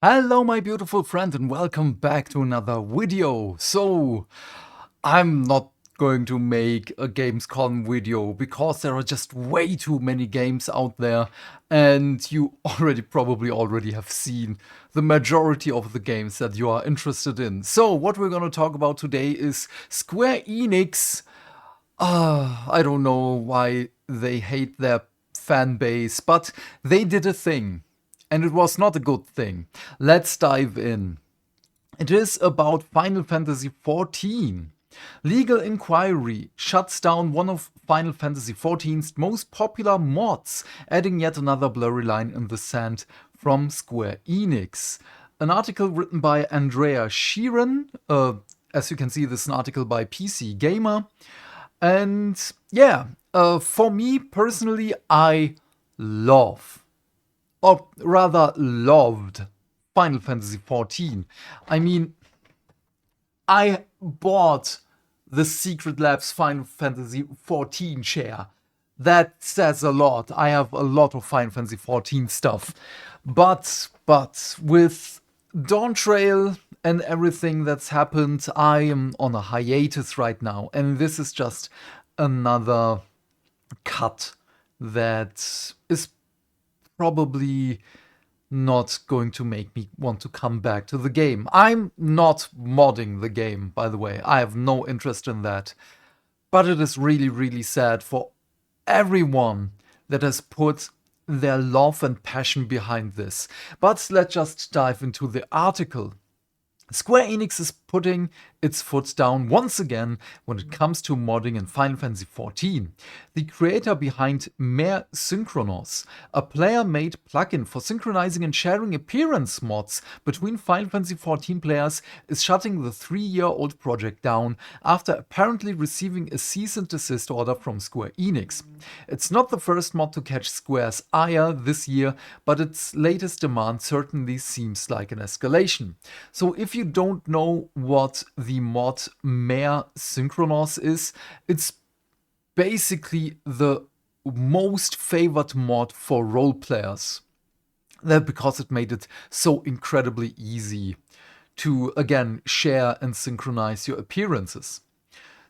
Hello my beautiful friend and welcome back to another video. So, I'm not going to make a Gamescom video because there are just way too many games out there and you probably already have seen the majority of the games that you are interested in. So, what we're going to talk about today is Square Enix. I don't know why they hate their fan base, but they did a thing. And it was not a good thing. Let's dive in. It is about Final Fantasy XIV. Legal inquiry shuts down one of Final Fantasy XIV's most popular mods, adding yet another blurry line in the sand from Square Enix. An article written by Andrea Sheeran. As you can see, this is an article by PC Gamer. And yeah, for me personally, I love, or rather loved, Final Fantasy XIV. I mean, I bought the Secret Labs Final Fantasy XIV share. That says a lot. I have a lot of Final Fantasy XIV stuff. But with Dawn Trail and everything that's happened, I am on a hiatus right now. And this is just another cut that is probably not going to make me want to come back to the game. I'm not modding the game, by the way. I have no interest in that. But it is really, really sad for everyone that has put their love and passion behind this. But let's just dive into the article. Square Enix is putting its foot down once again when it comes to modding in Final Fantasy XIV. The creator behind Mare Synchronos, a player-made plugin for synchronizing and sharing appearance mods between Final Fantasy XIV players, is shutting the 3-year-old project down after apparently receiving a cease and desist order from Square Enix. It's not the first mod to catch Square's ire this year, but its latest demand certainly seems like an escalation. So if you don't know what the mod Mare Synchronos is, it's basically the most favored mod for role players. That because it made it so incredibly easy to, again, share and synchronize your appearances.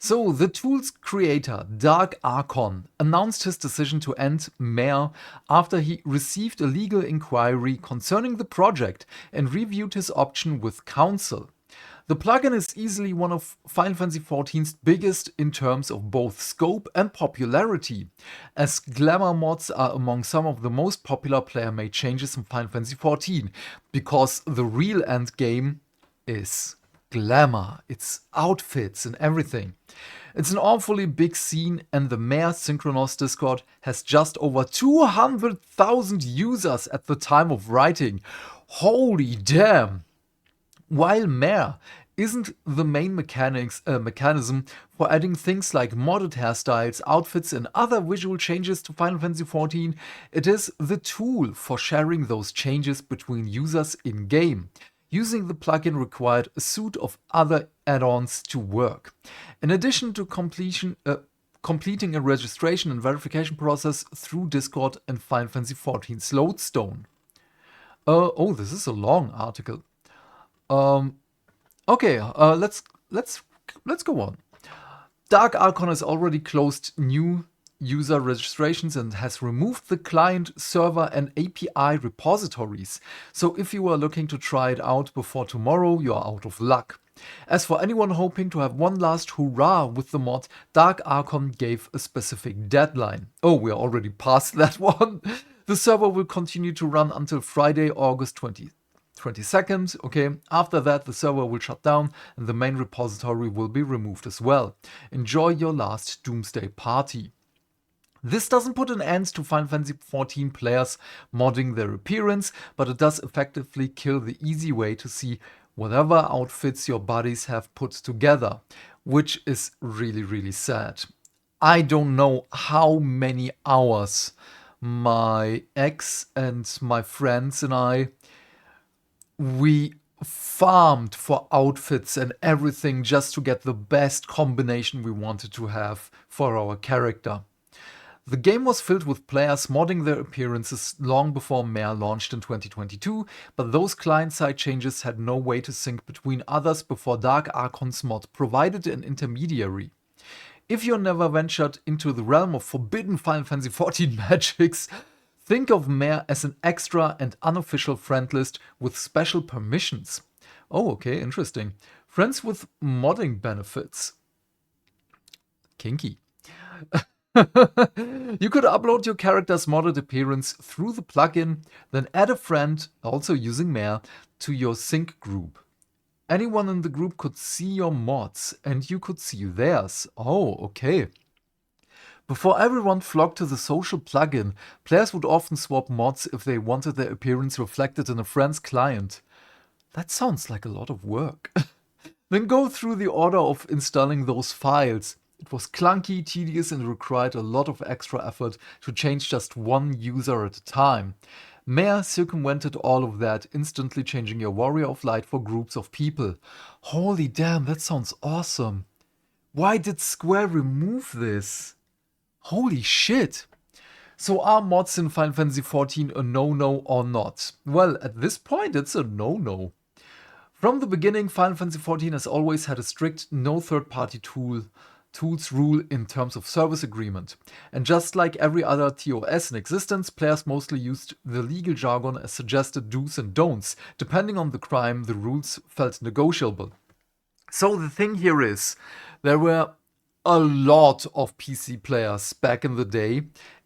So, the tool's creator, Dark Archon, announced his decision to end Mare after he received a legal inquiry concerning the project and reviewed his option with counsel. The plugin is easily one of Final Fantasy XIV's biggest in terms of both scope and popularity, as glamour mods are among some of the most popular player-made changes in Final Fantasy XIV, because the real end game is glamour, it's outfits and everything. It's an awfully big scene, and the Mare Synchronos Discord has just over 200,000 users at the time of writing. Holy damn! While Mare isn't the main mechanism for adding things like modded hairstyles, outfits, and other visual changes to Final Fantasy XIV, it is the tool for sharing those changes between users in-game. Using the plugin required a suite of other add-ons to work. In addition to completing a registration and verification process through Discord and Final Fantasy XIV's Lodestone. Oh, this is a long article. Okay, let's go on. Dark Archon has already closed new user registrations and has removed the client, server, and API repositories. So if you are looking to try it out before tomorrow, you are out of luck. As for anyone hoping to have one last hurrah with the mod, Dark Archon gave a specific deadline. Oh, we are already past that one. The server will continue to run until Friday, August 22nd. Okay, after that the server will shut down and the main repository will be removed as well. Enjoy your last doomsday party. This doesn't put an end to Final Fantasy XIV players modding their appearance, but it does effectively kill the easy way to see whatever outfits your buddies have put together, which is really, really sad. I don't know how many hours my ex and my friends and we farmed for outfits and everything just to get the best combination we wanted to have for our character. The game was filled with players modding their appearances long before Mare launched in 2022, but those client-side changes had no way to sync between others before Dark Archon's mod provided an intermediary. If you never ventured into the realm of forbidden Final Fantasy XIV magics, think of Mare as an extra and unofficial friend list with special permissions. Oh, okay, interesting. Friends with modding benefits. Kinky. You could upload your character's modded appearance through the plugin, then add a friend, also using Mare, to your sync group. Anyone in the group could see your mods, and you could see theirs. Oh, okay. Before everyone flocked to the social plugin, players would often swap mods if they wanted their appearance reflected in a friend's client. That sounds like a lot of work. Then go through the order of installing those files. It was clunky, tedious, and required a lot of extra effort to change just one user at a time. Mare circumvented all of that, instantly changing your Warrior of Light for groups of people. Holy damn, that sounds awesome. Why did Square remove this? Holy shit. So are mods in Final Fantasy XIV a no-no or not? Well, at this point it's a no-no. From the beginning, Final Fantasy XIV has always had a strict no third-party tools rule in terms of service agreement. And just like every other TOS in existence, players mostly used the legal jargon as suggested do's and don'ts. Depending on the crime, the rules felt negotiable. So the thing here is, there were a lot of PC players back in the day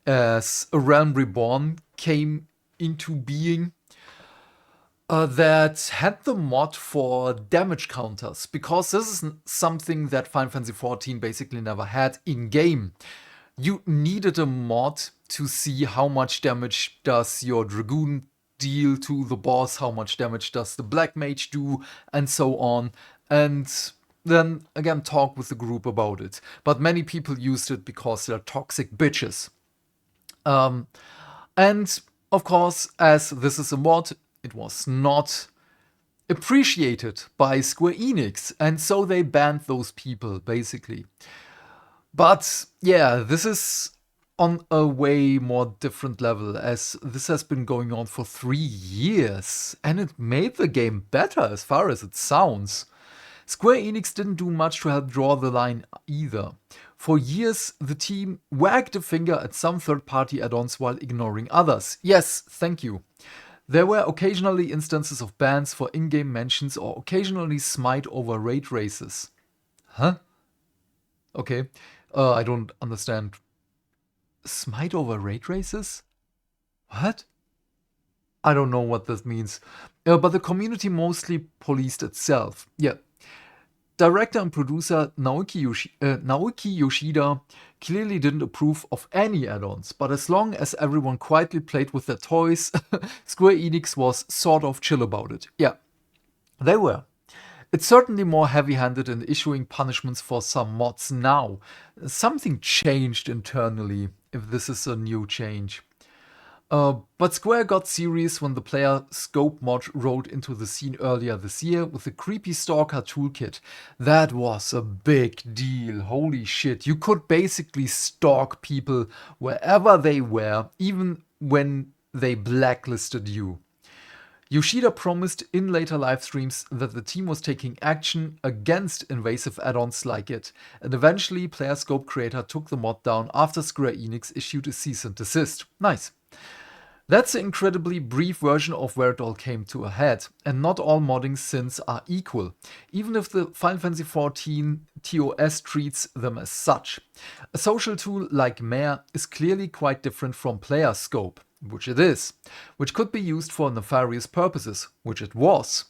as A Realm Reborn came into being that had the mod for damage counters, because this is something that Final Fantasy XIV basically never had in-game. You needed a mod to see how much damage does your Dragoon deal to the boss, how much damage does the Black Mage do, and so on. And then again talk with the group about it. But many people used it because they're toxic bitches. And of course, as this is a mod, it was not appreciated by Square Enix, and so they banned those people, basically. But yeah, this is on a way more different level, as this has been going on for 3 years, and it made the game better as far as it sounds. Square Enix didn't do much to help draw the line either. For years, the team wagged a finger at some third-party add-ons while ignoring others. Yes, thank you. There were occasionally instances of bans for in-game mentions or occasionally smite over raid races. Huh? Okay. I don't understand. Smite over raid races? What? I don't know what this means. But the community mostly policed itself. Yeah. Director and producer Naoki Yoshida clearly didn't approve of any add-ons, but as long as everyone quietly played with their toys, Square Enix was sort of chill about it. Yeah, they were. It's certainly more heavy-handed in issuing punishments for some mods now. Something changed internally, if this is a new change. But Square got serious when the player scope mod rolled into the scene earlier this year with the Creepy Stalker toolkit. That was a big deal, holy shit. You could basically stalk people wherever they were, even when they blacklisted you. Yoshida promised in later live streams that the team was taking action against invasive add-ons like it, and eventually Player Scope Creator took the mod down after Square Enix issued a cease and desist. Nice. That's an incredibly brief version of where it all came to a head, and not all modding sins are equal, even if the Final Fantasy XIV TOS treats them as such. A social tool like Mare is clearly quite different from Player Scope, which it is, which could be used for nefarious purposes, which it was,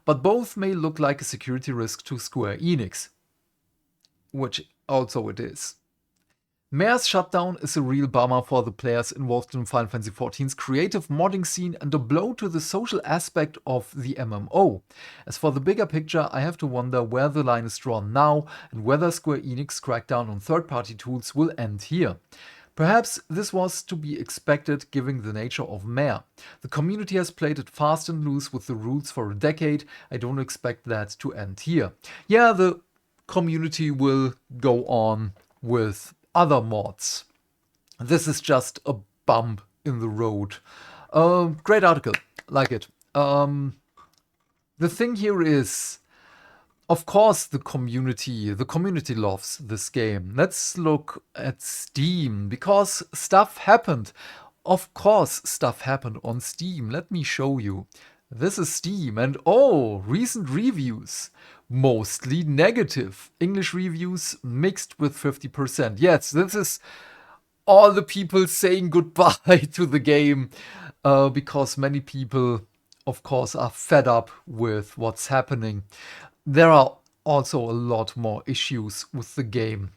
but both may look like a security risk to Square Enix, which also it is. Mare's shutdown is a real bummer for the players involved in Final Fantasy XIV's creative modding scene and a blow to the social aspect of the MMO. As for the bigger picture, I have to wonder where the line is drawn now and whether Square Enix crackdown on third-party tools will end here. Perhaps this was to be expected given the nature of Mare. The community has played it fast and loose with the rules for a decade. I don't expect that to end here. Yeah, the community will go on with other mods. This is just a bump in the road. Great article, like it. The thing here is, of course, the community loves this game. Let's look at Steam, because stuff happened. Of course, stuff happened on Steam. Let me show you. This is Steam, and oh, recent reviews. Mostly negative. English reviews mixed with 50%. Yes, this is all the people saying goodbye to the game, because many people, of course, are fed up with what's happening. There are also a lot more issues with the game.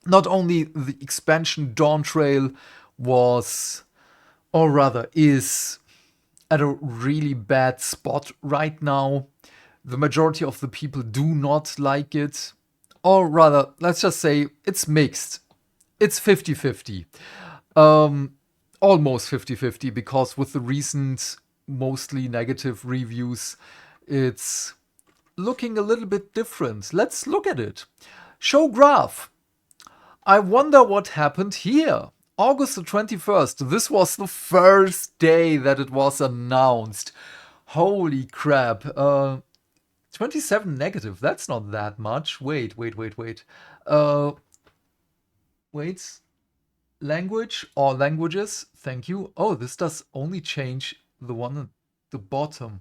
Not only the expansion Dawn Trail was, or rather is, at a really bad spot right now. The majority of the people do not like it. Or rather, let's just say it's mixed. It's 50-50. Almost 50-50, because with the recent, mostly negative reviews, it's looking a little bit different. Let's look at it. Show graph. I wonder what happened here. August the 21st. This was the first day that it was announced. Holy crap. 27 negative. That's not that much. Wait. Wait. Language or languages. Thank you. Oh, this does only change the one at the bottom.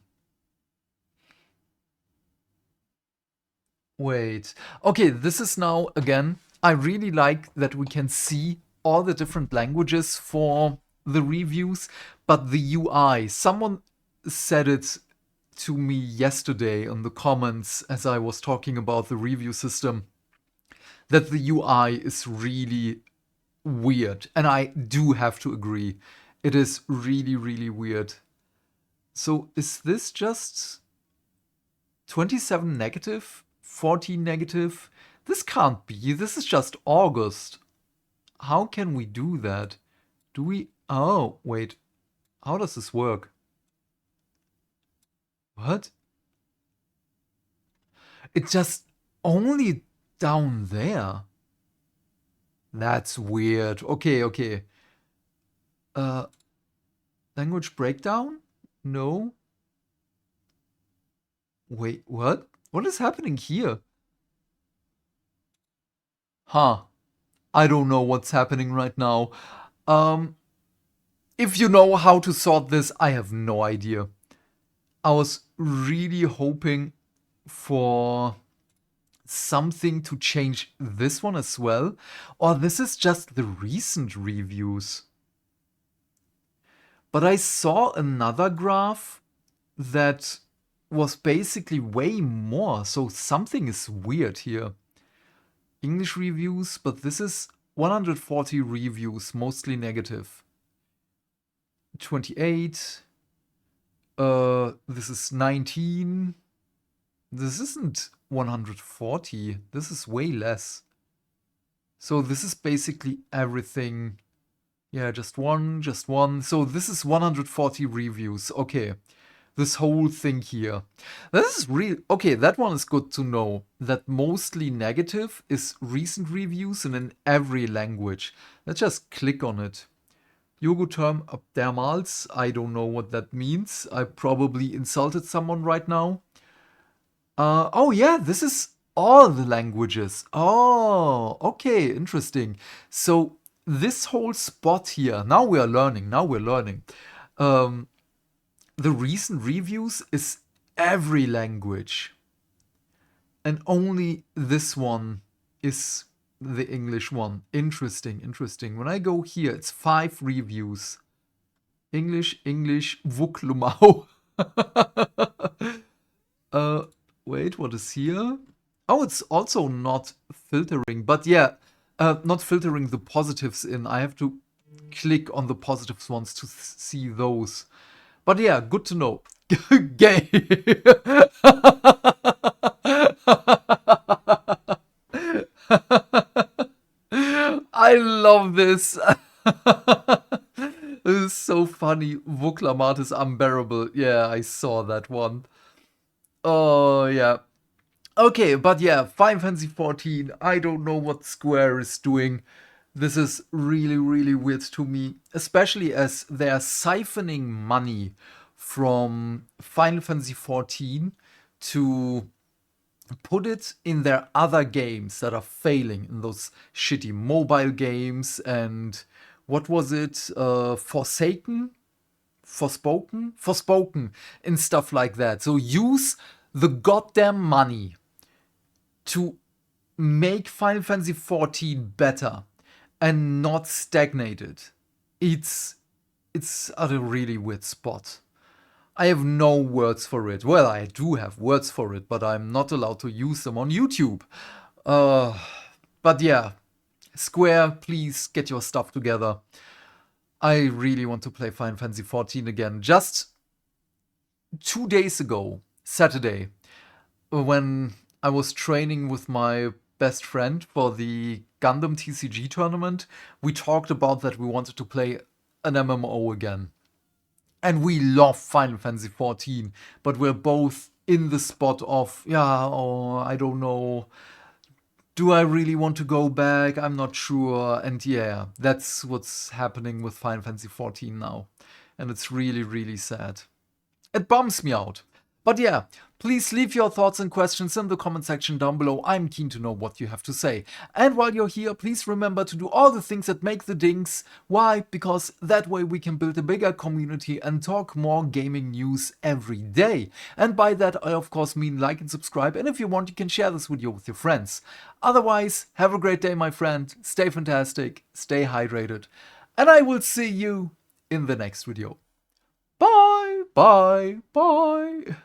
Wait. Okay, this is now, again, I really like that we can see all the different languages for the reviews, but the UI, someone said it to me yesterday in the comments as I was talking about the review system, that the UI is really weird. And I do have to agree. It is really, really weird. So is this just 27 negative? 14 negative? This can't be. This is just August. How can we do that? Do we... Oh, wait. How does this work? What? It's just only down there. That's weird. Okay. Language breakdown? No. Wait, what? What is happening here? Huh. I don't know what's happening right now. If you know how to sort this, I have no idea. I was really hoping for something to change this one as well. Or this is just the recent reviews. But I saw another graph that was basically way more. So something is weird here. English reviews, but this is 140 reviews, mostly negative. 28. This is 19. This isn't 140. This is way less. So this is basically everything. Yeah, just one. So this is 140 reviews. Okay. This whole thing here. This is real. Okay, that one is good to know. That mostly negative is recent reviews and in every language. Let's just click on it. Yogoterm abdermals. I don't know what that means. I probably insulted someone right now. Oh yeah, this is all the languages. Oh, okay, interesting. So this whole spot here, now we're learning. The recent reviews is every language. And only this one is the English one. Interesting. When I go here, it's 5 reviews. English, Wuklumau. Wait, what is here? Oh, it's also not filtering. But yeah, not filtering the positives in. I have to click on the positives ones to see those. But yeah, good to know. Gay. I love this. This is so funny. Voklamat is unbearable. Yeah, I saw that one. Oh, yeah. Okay, but yeah, Final Fantasy 14. I don't know what Square is doing. This is really, really weird to me, especially as they're siphoning money from Final Fantasy XIV to put it in their other games that are failing, in those shitty mobile games. And what was it? Forspoken, and stuff like that. So use the goddamn money to make Final Fantasy XIV better and not stagnate it. It's at a really weird spot. I have no words for it. Well, I do have words for it, but I'm not allowed to use them on YouTube. But yeah, Square, please get your stuff together. I really want to play Final Fantasy XIV again. Just 2 days ago, Saturday, when I was training with my best friend for the Gundam TCG tournament, we talked about that we wanted to play an MMO again. And we love Final Fantasy XIV, but we're both in the spot of, I don't know, do I really want to go back? I'm not sure. And yeah, that's what's happening with Final Fantasy XIV now. And it's really, really sad. It bums me out. But yeah, please leave your thoughts and questions in the comment section down below. I'm keen to know what you have to say. And while you're here, please remember to do all the things that make the dings. Why? Because that way we can build a bigger community and talk more gaming news every day. And by that I of course mean like and subscribe, and if you want you can share this video with your friends. Otherwise, have a great day my friend, stay fantastic, stay hydrated, and I will see you in the next video. Bye, bye, bye.